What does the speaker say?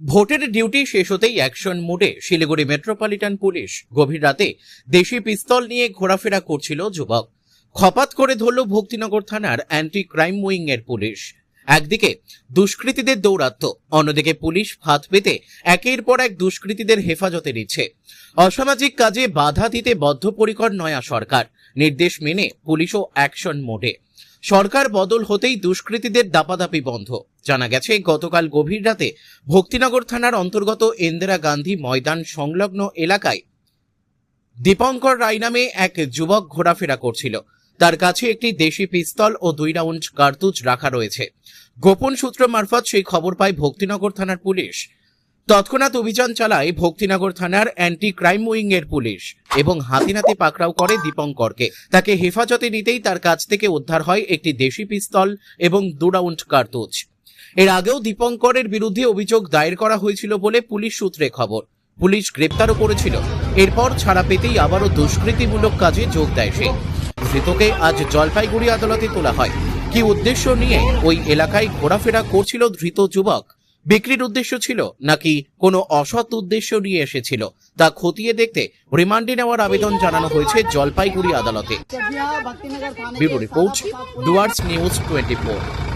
ভোটের ডিউটি শেষ হতেই অ্যাকশন মোডে শিলিগুড়ি মেট্রোপলিটন পুলিশ। গভীর রাতে দেশি পিস্তল নিয়ে ঘোরাফেরা করছিল যুবক। খপাত করে ধরল ভক্তিনগর থানার অ্যান্টি ক্রাইম উইং এর পুলিশ। একদিকে দুষ্কৃতীদের দৌরাত্ম্য, অন্যদিকে পুলিশ ফাঁদ পেতে একের পর এক দুষ্কৃতীদের হেফাজতে নিচ্ছে। অসামাজিক কাজে বাধা দিতে বদ্ধপরিকর নয়া সরকার। নির্দেশ মেনে পুলিশও অ্যাকশন মোডে। সরকার বদল হতেই দুষ্কৃতীদের দাপাদাপি বন্ধ। জানা গেছে, গতকাল গভীর রাতে ভক্তিনগর থানার অন্তর্গত ইন্দিরা গান্ধী ময়দান সংলগ্ন এলাকায় দীপঙ্কর রায় নামে এক যুবক ঘোরাফেরা করছিল। তার কাছে একটি দেশি পিস্তল ও 2 রাউন্ড কার্তুজ রাখা রয়েছে। গোপন সূত্র মারফত সেই খবর পায় ভক্তিনগর থানার পুলিশ। তৎক্ষণাৎ অভিযান চালায় ভক্তিনগর থানার অ্যান্টি ক্রাইম উইং এর পুলিশ এবং হাতিনাতে পাকড়াও করে দীপঙ্করকে। তাকে হেফাজতে নিতেই তার কাছ থেকে উদ্ধার হয় একটি দেশি পিস্তল এবং 2 রাউন্ড কার্তুজ। এর আগেও দীপঙ্করের বিরুদ্ধে অভিযোগ দায়ের করা হয়েছিল বলে পুলিশ সূত্রে খবর। পুলিশ গ্রেপ্তারও করেছিল। এরপর ছাড়া পেতেই আবারও দুষ্কৃতিমূলক কাজে যোগ দেয় সে। ধৃতকে আজ জলপাইগুড়ি আদালতে তোলা হয়। কি উদ্দেশ্য নিয়ে ওই এলাকায় ঘোরাফেরা করছিল ধৃত যুবক? বিক্রির উদ্দেশ্য ছিল নাকি কোনো অসৎ উদ্দেশ্য নিয়ে এসেছিল, তা খতিয়ে দেখতে রিমান্ডে নেওয়ার আবেদন জানানো হয়েছে জলপাইগুড়ি আদালতে। Bureau report, Dooars news 24।